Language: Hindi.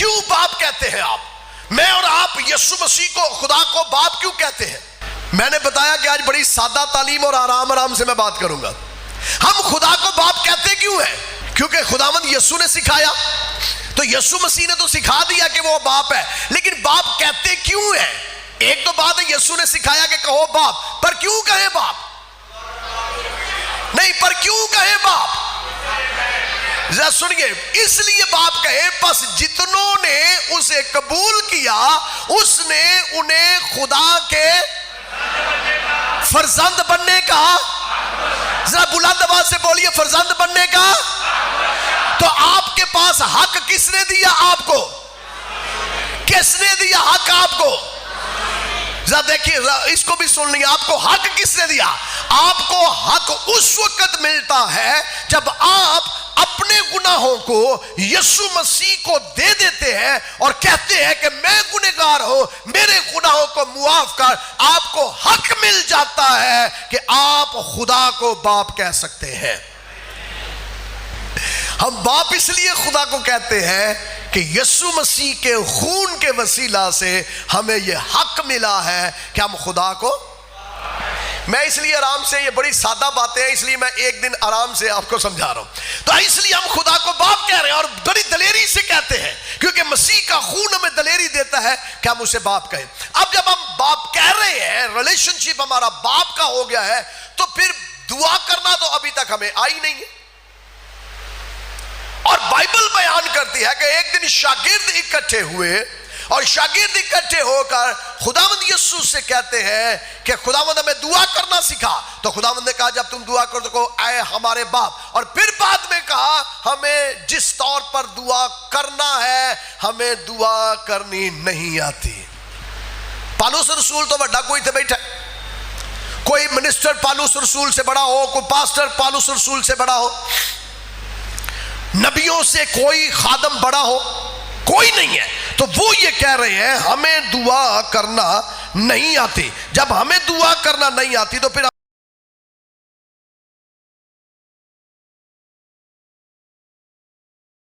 क्यों बाप कहते हैं आप? मैं और आप यीशु मसीह को, खुदा को बाप क्यों कहते हैं? मैंने बताया कि आज बड़ी सादा तालीम और आराम से मैं बात करूंगा। हम खुदा को बाप कहते क्यों हैं? क्योंकि खुदावंद यीशु ने सिखाया, तो यीशु मसीह ने तो सिखा दिया कि वो बाप है, लेकिन बाप कहते क्यों है? एक तो बात है यीशु ने सिखाया कि कहो बाप, पर क्यों कहे बाप? नहीं, पर क्यों कहे बाप? जरा सुनिए, इसलिए बाप कहे, बस जितनों ने उसे कबूल किया उसने उन्हें खुदा के फर्जंद बनने का, जरा बुलंद आवाज से बोलिए, फर्जंद बनने का। तो आपके पास हक किसने दिया? आपको किसने दिया हक? आपको जरा देखिए, इसको भी सुन लिया, आपको हक किसने दिया? आपको हक उस वक्त मिलता है जब आप अपने गुनाहों को यीशु मसीह को दे देते हैं और कहते हैं कि मैं गुनहगार हूं, मेरे गुनाहों को मुआफ कर। आपको हक मिल जाता है कि आप खुदा को बाप कह सकते हैं। हम बाप इसलिए खुदा को कहते हैं कि यीशु मसीह के खून के वसीला से हमें यह हक मिला है कि हम खुदा को, मैं इसलिए आराम से, ये बड़ी सादा बातें हैं इसलिए मैं एक दिन आराम से आपको समझा रहा हूं। तो इसलिए हम खुदा को बाप कह रहे हैं और बड़ी दलेरी से कहते हैं, क्योंकि मसीह का खून हमें दलेरी देता है कि हम उसे बाप कहें। अब जब हम बाप कह रहे हैं, रिलेशनशिप हमारा बाप का हो गया है, तो फिर दुआ करना तो अभी तक हमें आई नहीं है। और बाइबल बयान करती है कि एक दिन शागिर्द इकट्ठे हुए और शागिर्द इकट्ठे होकर खुदावंद यीशु से कहते हैं कि खुदावंद हमें दुआ करना सिखा। तो खुदावंद ने कहा जब तुम दुआ करो तो आए हमारे बाप, और फिर बाद में कहा हमें जिस तौर पर दुआ करना है हमें दुआ करनी नहीं आती। पालूस रसूल तो बड़ा कोई थे बैठा, कोई मिनिस्टर पालूस रसूल से बड़ा हो, कोई पास्टर पालूस रसूल से बड़ा हो, नबियों से कोई खादम बड़ा हो, कोई नहीं है। तो वो ये कह रहे हैं हमें दुआ करना नहीं आती। जब हमें दुआ करना नहीं आती तो फिर